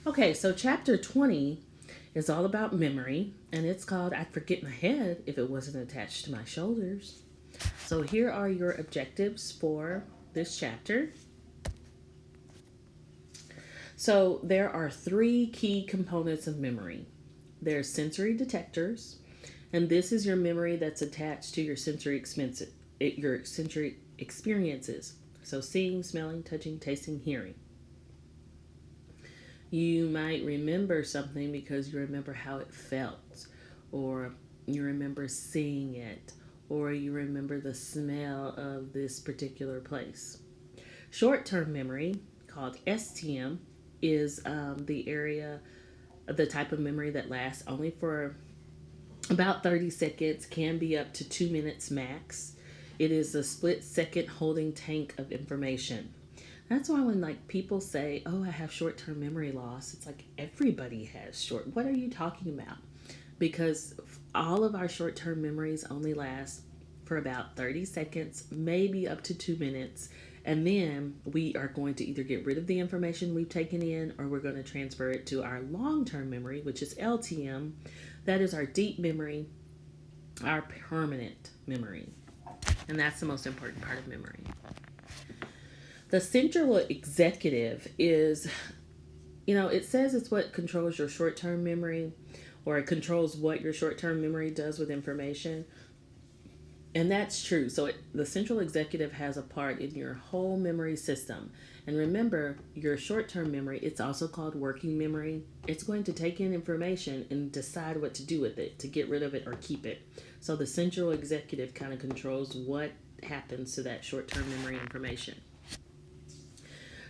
Okay, so chapter 20 is all about memory, and it's called I'd Forget My Head If It Wasn't Attached to My Shoulders. So here are your objectives for this chapter. So there are three key components of memory. There's sensory detectors, and this is your memory that's attached to your sensory experiences. So seeing, smelling, touching, tasting, hearing. You might remember something because you remember how it felt, or you remember seeing it, or you remember the smell of this particular place. Short term memory, called STM, is the type of memory that lasts only for about 30 seconds, can be up to 2 minutes max. It is a split second holding tank of information. That's why when like people say, "Oh, I have short-term memory loss," it's like everybody has short. What are you talking about? Because all of our short-term memories only last for about 30 seconds, maybe up to 2 minutes, and then we are going to either get rid of the information we've taken in or we're going to transfer it to our long-term memory, which is LTM. That is our deep memory, our permanent memory. And that's the most important part of memory. The central executive is, it says it's what controls your short term memory, or it controls what your short term memory does with information. And that's true. So the central executive has a part in your whole memory system. And remember, your short term memory, it's also called working memory. It's going to take in information and decide what to do with it, to get rid of it or keep it. So the central executive kind of controls what happens to that short term memory information.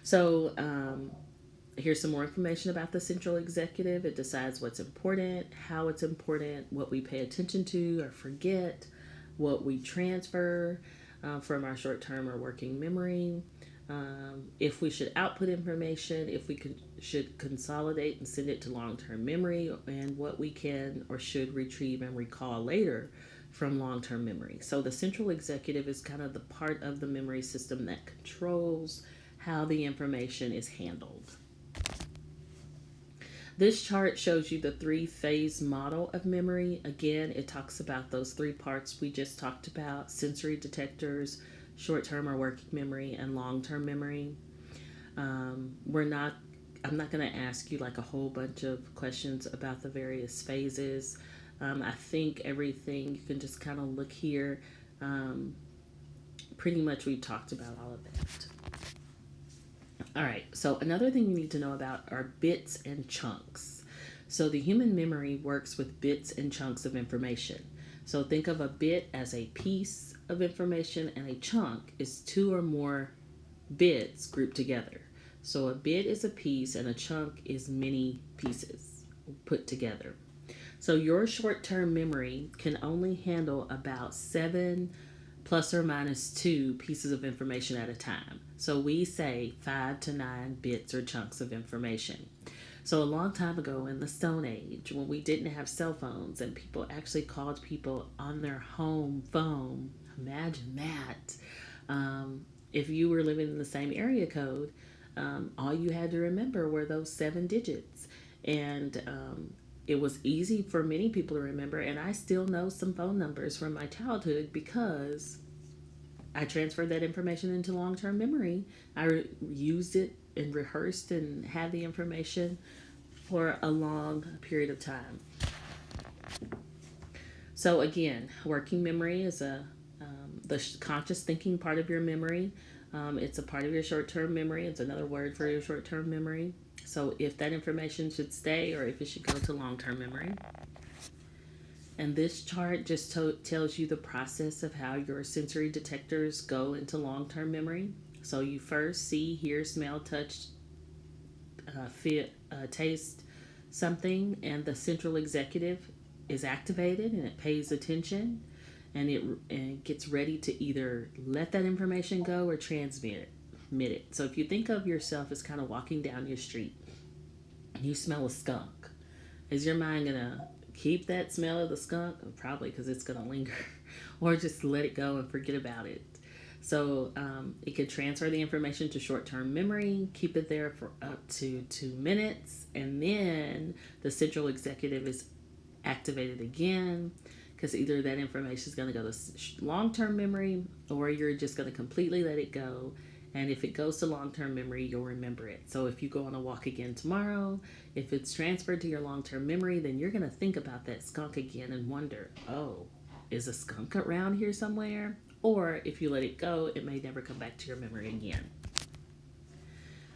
So here's some more information about the central executive. It decides what's important, how it's important, what we pay attention to or forget, what we transfer from our short term or working memory, if we should output information, if we should consolidate and send it to long term memory, and what we can or should retrieve and recall later from long term memory. So the central executive is kind of the part of the memory system that controls how the information is handled. This chart shows you the three-phase model of memory. Again, it talks about those three parts we just talked about: sensory detectors, short-term or working memory, and long-term memory. We're not. I'm not going to ask you like a whole bunch of questions about the various phases. I think everything you can just kind of look here. Pretty much we've talked about all of that. All right, so another thing you need to know about are bits and chunks. So the human memory works with bits and chunks of information. So think of a bit as a piece of information, and a chunk is two or more bits grouped together. So a bit is a piece, and a chunk is many pieces put together. So your short term memory can only handle about 7 ± 2 pieces of information at a time. So we say 5 to 9 bits or chunks of information. So a long time ago in the Stone Age, when we didn't have cell phones and people actually called people on their home phone, imagine that. If you were living in the same area code, all you had to remember were those 7 digits. And it was easy for many people to remember, and I still know some phone numbers from my childhood because I transferred that information into long term memory. Used it and rehearsed and had the information for a long period of time. So, again, working memory is the conscious thinking part of your memory. It's a part of your short term memory. It's another word for your short term memory. So if that information should stay or if it should go to long term memory. And this chart just tells you the process of how your sensory detectors go into long term memory. So you first see, hear, smell, touch, feel, taste something, and the central executive is activated and it pays attention, and it gets ready to either let that information go or transmit it. So if you think of yourself as kind of walking down your street, you smell a skunk. Is your mind gonna keep that smell of the skunk? Probably, because it's gonna linger, or just let it go and forget about it. So it could transfer the information to short-term memory, keep it there for up to 2 minutes, and then the central executive is activated again, because either that information is going to go to long-term memory, or you're just going to completely let it go. And if it goes to long-term memory, you'll remember it. So if you go on a walk again tomorrow, if it's transferred to your long-term memory, then you're going to think about that skunk again and wonder, oh, is a skunk around here somewhere? Or if you let it go, it may never come back to your memory again.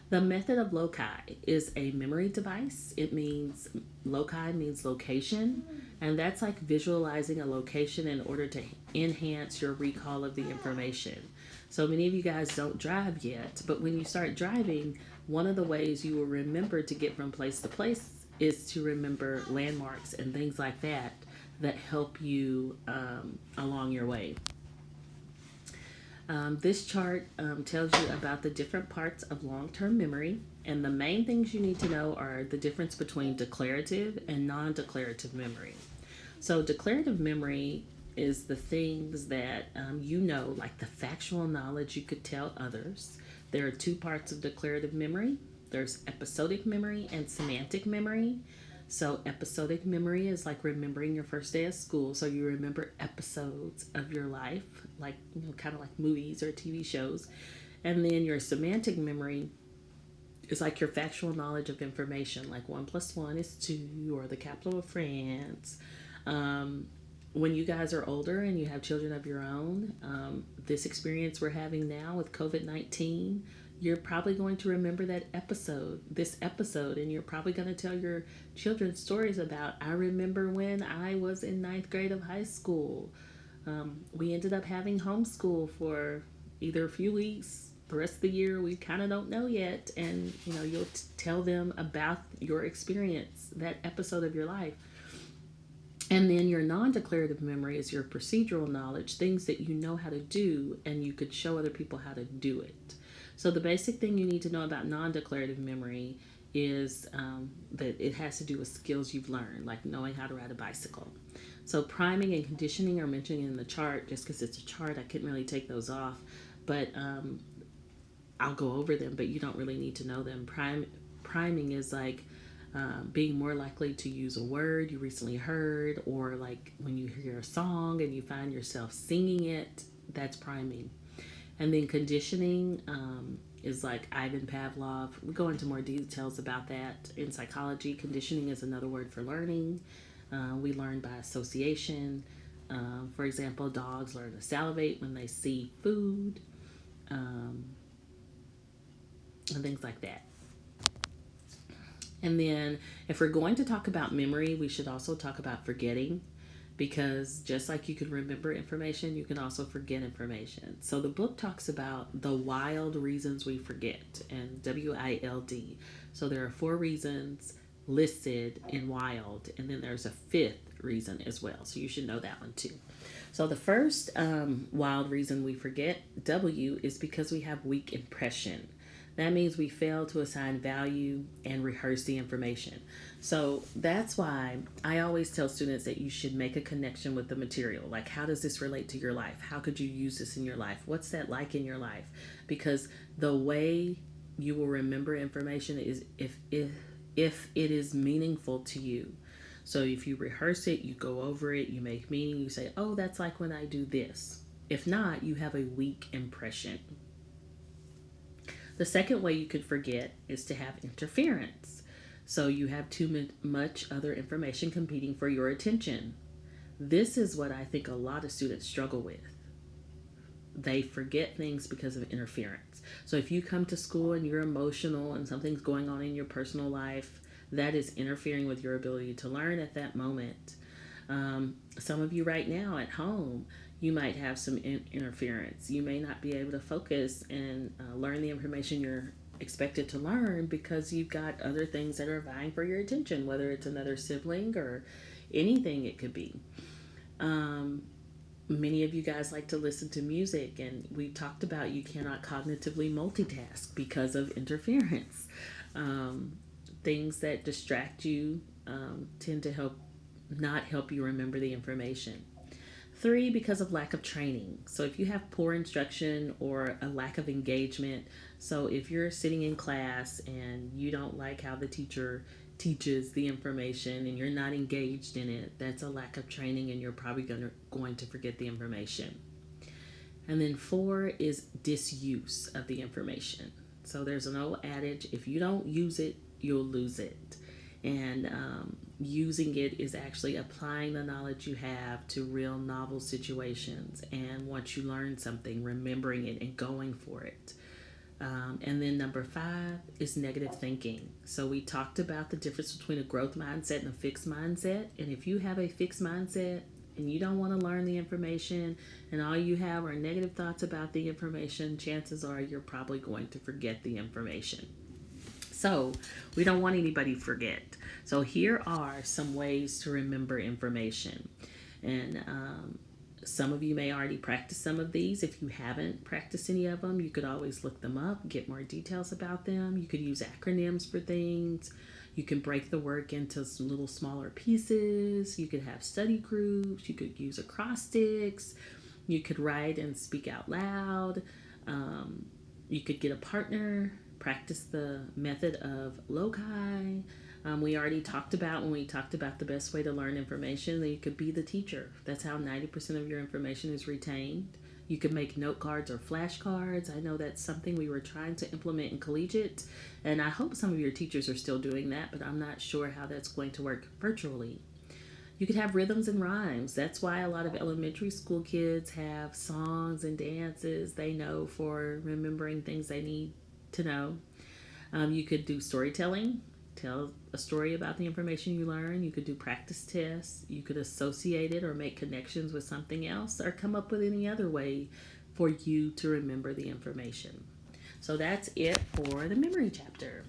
The method of loci is a memory device. Loci means location, and that's like visualizing a location in order to enhance your recall of the information. So many of you guys don't drive yet, but when you start driving, one of the ways you will remember to get from place to place is to remember landmarks and things like that help you along your way. This chart tells you about the different parts of long-term memory, and the main things you need to know are the difference between declarative and non-declarative memory. So declarative memory is the things that like the factual knowledge you could tell others. There are two parts of declarative memory. There's episodic memory and semantic memory. So episodic memory is like remembering your first day of school. So you remember episodes of your life, like, kind of like movies or TV shows. And then your semantic memory is like your factual knowledge of information, like 1 + 1 is 2, or the capital of France. When you guys are older and you have children of your own, this experience we're having now with COVID-19, you're probably going to remember this episode, and you're probably going to tell your children stories about, I remember when I was in 9th grade of high school. We ended up having homeschool for either a few weeks, the rest of the year, we kind of don't know yet. And, you'll tell them about your experience, that episode of your life. And then your non-declarative memory is your procedural knowledge, things that you know how to do, and you could show other people how to do it. So the basic thing you need to know about non-declarative memory is that it has to do with skills you've learned, like knowing how to ride a bicycle. So priming and conditioning are mentioned in the chart. Just because it's a chart, I couldn't really take those off, but I'll go over them, but you don't really need to know them. Priming is like being more likely to use a word you recently heard, or like when you hear a song and you find yourself singing it, that's priming. And then conditioning is like Ivan Pavlov. We go into more details about that in psychology. Conditioning is another word for learning. We learn by association. For example, dogs learn to salivate when they see food, and things like that. And then if we're going to talk about memory, we should also talk about forgetting, because just like you can remember information, you can also forget information. So the book talks about the wild reasons we forget, and WILD. So there are 4 reasons listed in wild, and then there's a 5th reason as well. So you should know that one too. So the first wild reason we forget, W, is because we have weak impression. That means we fail to assign value and rehearse the information. So that's why I always tell students that you should make a connection with the material. Like, how does this relate to your life? How could you use this in your life? What's that like in your life? Because the way you will remember information is if it is meaningful to you. So if you rehearse it, you go over it, you make meaning, you say, oh, that's like when I do this. If not, you have a weak impression. The second way you could forget is to have interference. So you have too much other information competing for your attention. This is what I think a lot of students struggle with. They forget things because of interference. So if you come to school and you're emotional and something's going on in your personal life, that is interfering with your ability to learn at that moment. Some of you right now at home, you might have some interference. You may not be able to focus and learn the information you're expected to learn because you've got other things that are vying for your attention, whether it's another sibling or anything it could be. Many of you guys like to listen to music, and we talked about you cannot cognitively multitask because of interference. Things that distract you tend to not help you remember the information. 3, because of lack of training. So if you have poor instruction or a lack of engagement, so if you're sitting in class and you don't like how the teacher teaches the information and you're not engaged in it, that's a lack of training and you're probably going to forget the information. And then 4 is disuse of the information. So there's an old adage, if you don't use it, you'll lose it. And using it is actually applying the knowledge you have to real novel situations. And once you learn something, remembering it and going for it. And then number 5 is negative thinking. So we talked about the difference between a growth mindset and a fixed mindset. And if you have a fixed mindset and you don't want to learn the information and all you have are negative thoughts about the information, chances are you're probably going to forget the information. So we don't want anybody to forget. So here are some ways to remember information. And some of you may already practice some of these. If you haven't practiced any of them, you could always look them up, get more details about them. You could use acronyms for things. You can break the work into little smaller pieces. You could have study groups. You could use acrostics. You could write and speak out loud. You could get a partner, practice the method of loci. We already talked about when we talked about the best way to learn information that you could be the teacher. That's how 90% of your information is retained. You could make note cards or flashcards. I know that's something we were trying to implement in collegiate, and I hope some of your teachers are still doing that, but I'm not sure how that's going to work virtually. You could have rhythms and rhymes. That's why a lot of elementary school kids have songs and dances they know for remembering things they need to know. You could do storytelling, tell a story about the information you learn. You could do practice tests. You could associate it or make connections with something else or come up with any other way for you to remember the information. So that's it for the memory chapter.